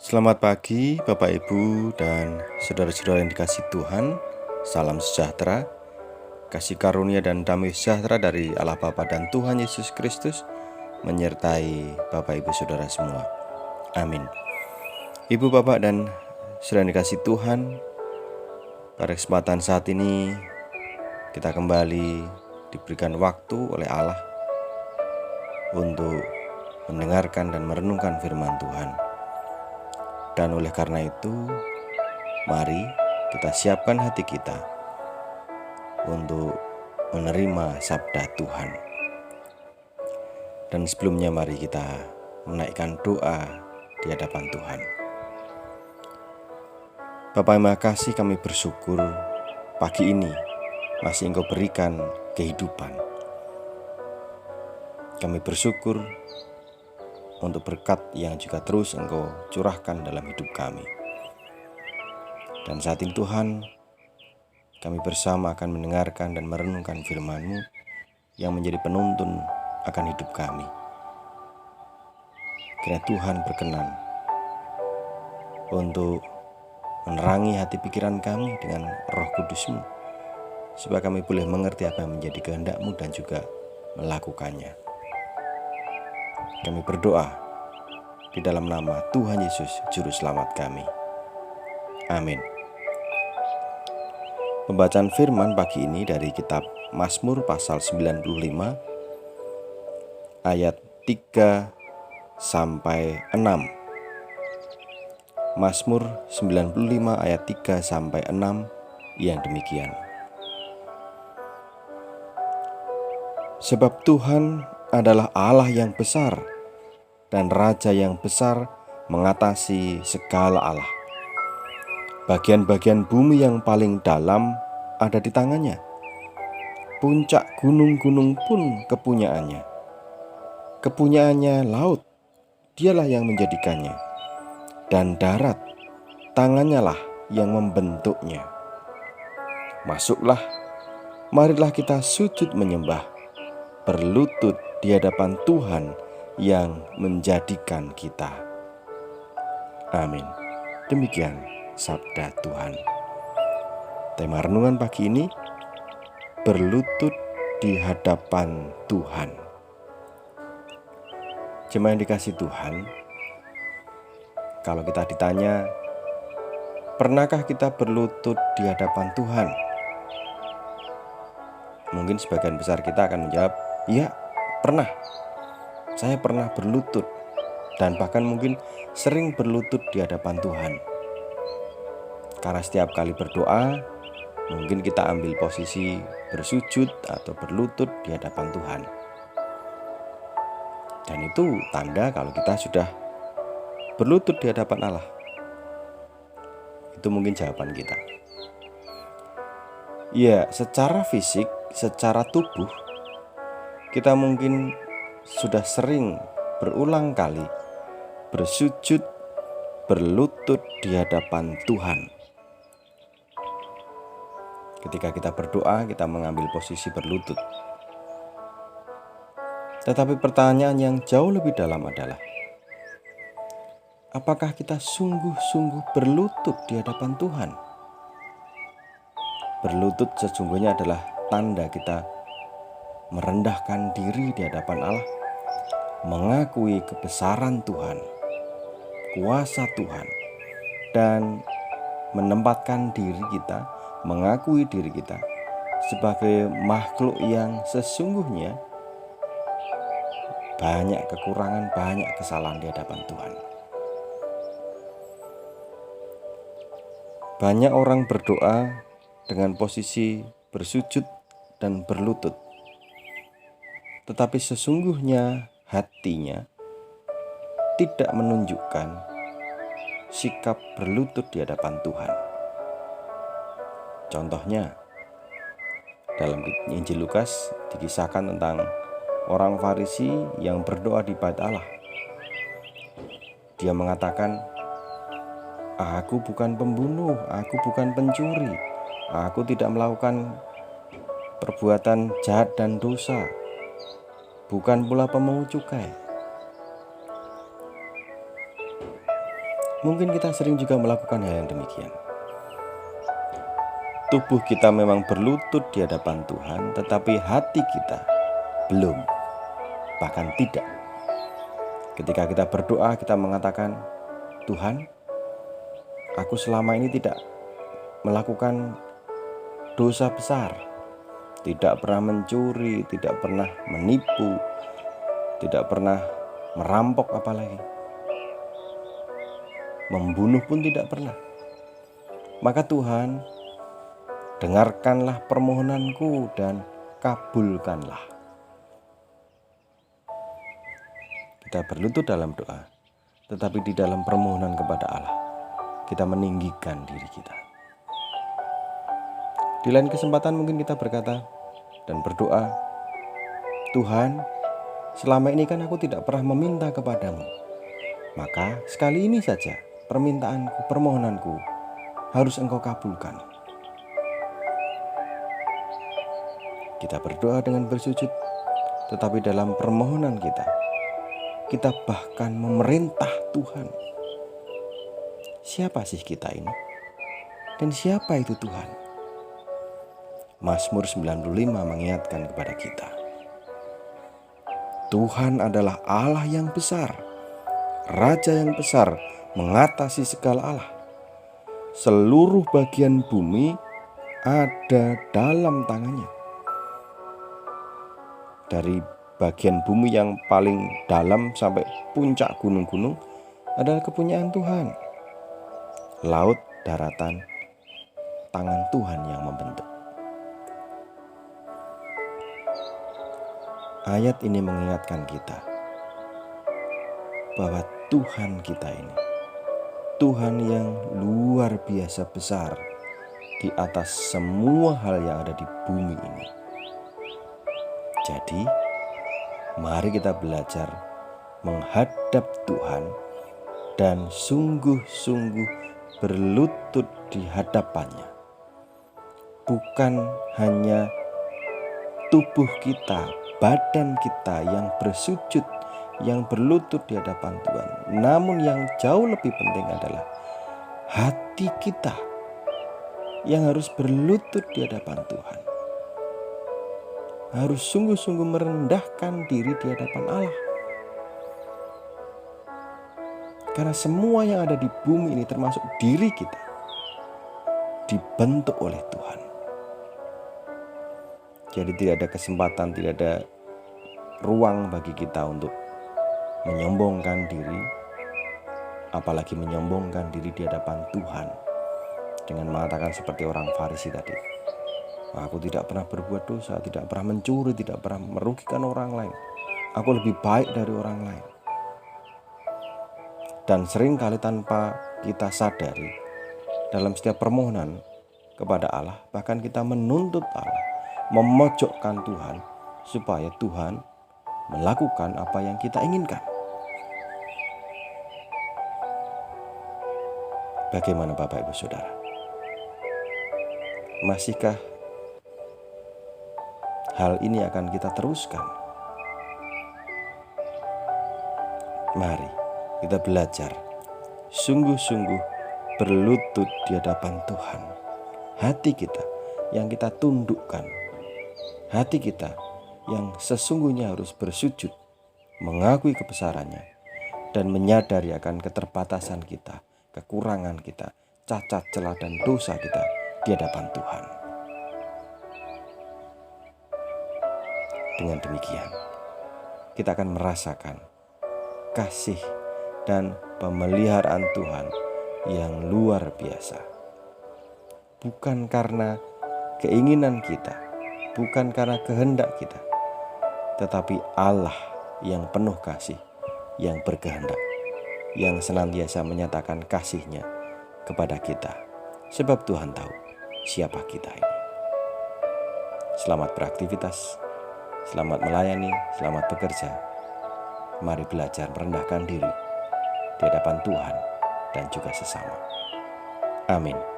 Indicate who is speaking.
Speaker 1: Selamat pagi Bapak Ibu dan saudara-saudara yang dikasihi Tuhan. Salam sejahtera, kasih karunia dan damai sejahtera dari Allah Bapa dan Tuhan Yesus Kristus menyertai Bapak Ibu saudara semua. Amin. Ibu Bapak dan saudara yang dikasihi Tuhan, pada kesempatan saat ini kita kembali diberikan waktu oleh Allah untuk mendengarkan dan merenungkan firman Tuhan. Dan oleh karena itu, mari kita siapkan hati kita untuk menerima sabda Tuhan. Dan sebelumnya mari kita menaikkan doa di hadapan Tuhan. Bapa yang Maha Kasih, kami bersyukur pagi ini masih Engkau berikan kehidupan. Kami bersyukur untuk berkat yang juga terus Engkau curahkan dalam hidup kami. Dan saat ini Tuhan, kami bersama akan mendengarkan dan merenungkan firman-Mu yang menjadi penuntun akan hidup kami. Kiranya Tuhan berkenan untuk menerangi hati pikiran kami dengan Roh Kudus-Mu, supaya kami boleh mengerti apa yang menjadi kehendak-Mu dan juga melakukannya. Kami berdoa di dalam nama Tuhan Yesus, Juru Selamat kami. Amin. Pembacaan firman pagi ini dari kitab Mazmur pasal 95 ayat 3 sampai 6. Mazmur 95 ayat 3 sampai 6 yang demikian. Sebab Tuhan adalah Allah yang besar dan Raja yang besar mengatasi segala Allah. Bagian-bagian bumi yang paling dalam ada di tangannya. Puncak gunung-gunung pun kepunyaannya. Kepunyaannya laut, dialah yang menjadikannya. Dan darat, tangannya lah yang membentuknya. Masuklah, marilah kita sujud menyembah, berlutut di hadapan Tuhan yang menjadikan kita. Amin. Demikian sabda Tuhan. Tema renungan pagi ini, berlutut di hadapan Tuhan. Jemaat yang dikasihi Tuhan, kalau kita ditanya, pernahkah kita berlutut di hadapan Tuhan? Mungkin sebagian besar kita akan menjawab, ya, pernah. Saya pernah berlutut dan bahkan mungkin sering berlutut di hadapan Tuhan. Karena setiap kali berdoa, mungkin kita ambil posisi bersujud atau berlutut di hadapan Tuhan. Dan itu tanda kalau kita sudah berlutut di hadapan Allah. Itu mungkin jawaban kita. Ya, secara fisik, secara tubuh, kita mungkin sudah sering berulang kali bersujud, berlutut di hadapan Tuhan. Ketika kita berdoa, kita mengambil posisi berlutut. Tetapi pertanyaan yang jauh lebih dalam adalah, apakah kita sungguh-sungguh berlutut di hadapan Tuhan? Berlutut sesungguhnya adalah tanda kita merendahkan diri di hadapan Allah, mengakui kebesaran Tuhan, kuasa Tuhan, dan menempatkan diri kita, mengakui diri kita sebagai makhluk yang sesungguhnya banyak kekurangan, banyak kesalahan di hadapan Tuhan. Banyak orang berdoa dengan posisi bersujud dan berlutut, tetapi sesungguhnya hatinya tidak menunjukkan sikap berlutut di hadapan Tuhan. Contohnya, dalam Injil Lukas dikisahkan tentang orang Farisi yang berdoa di bait Allah. Dia mengatakan, aku bukan pembunuh, aku bukan pencuri, aku tidak melakukan perbuatan jahat dan dosa, bukan pula pemungut cukai. Mungkin kita sering juga melakukan hal yang demikian. Tubuh kita memang berlutut di hadapan Tuhan, tetapi hati kita belum, bahkan tidak. Ketika kita berdoa, kita mengatakan, Tuhan, aku selama ini tidak melakukan dosa besar, tidak pernah mencuri, tidak pernah menipu, tidak pernah merampok, apalagi membunuh pun tidak pernah. Maka Tuhan, dengarkanlah permohonanku dan kabulkanlah. Kita berlutut dalam doa, tetapi di dalam permohonan kepada Allah, kita meninggikan diri kita. Di lain kesempatan mungkin kita berkata dan berdoa, Tuhan, selama ini kan aku tidak pernah meminta kepadamu. Maka sekali ini saja permintaanku, permohonanku harus Engkau kabulkan. Kita berdoa dengan bersujud, tetapi dalam permohonan kita bahkan memerintah Tuhan. Siapa sih kita ini? Dan siapa itu Tuhan? Mazmur 95 mengingatkan kepada kita. Tuhan adalah Allah yang besar, Raja yang besar mengatasi segala Allah. Seluruh bagian bumi ada dalam tangannya. Dari bagian bumi yang paling dalam sampai puncak gunung-gunung adalah kepunyaan Tuhan. Laut, daratan, tangan Tuhan yang membentuk. Ayat ini mengingatkan kita bahwa Tuhan kita ini, Tuhan yang luar biasa besar di atas semua hal yang ada di bumi ini. Jadi, mari kita belajar menghadap Tuhan dan sungguh-sungguh berlutut di hadapannya. Bukan hanya tubuh kita, badan kita yang bersujud, yang berlutut di hadapan Tuhan. Namun yang jauh lebih penting adalah hati kita yang harus berlutut di hadapan Tuhan. Harus sungguh-sungguh merendahkan diri di hadapan Allah. Karena semua yang ada di bumi ini termasuk diri kita dibentuk oleh Tuhan. Jadi tidak ada kesempatan, tidak ada ruang bagi kita untuk menyombongkan diri, apalagi menyombongkan diri di hadapan Tuhan dengan mengatakan seperti orang Farisi tadi, aku tidak pernah berbuat dosa, tidak pernah mencuri, tidak pernah merugikan orang lain, aku lebih baik dari orang lain. Dan seringkali tanpa kita sadari, dalam setiap permohonan kepada Allah, bahkan kita menuntut Allah, memojokkan Tuhan supaya Tuhan melakukan apa yang kita inginkan. Bagaimana Bapak Ibu Saudara? Masihkah hal ini akan kita teruskan? Mari kita belajar sungguh-sungguh berlutut di hadapan Tuhan. Hati kita yang kita tundukkan, hati kita yang sesungguhnya harus bersujud, mengakui kebesarannya, dan menyadari akan keterbatasan kita, kekurangan kita, cacat celah dan dosa kita di hadapan Tuhan. Dengan demikian, kita akan merasakan kasih dan pemeliharaan Tuhan yang luar biasa. Bukan karena keinginan kita, bukan karena kehendak kita, tetapi Allah yang penuh kasih, yang berkehendak, yang senantiasa menyatakan kasih-Nya kepada kita, sebab Tuhan tahu siapa kita ini. Selamat beraktivitas, selamat melayani, selamat bekerja. Mari belajar merendahkan diri di hadapan Tuhan dan juga sesama. Amin.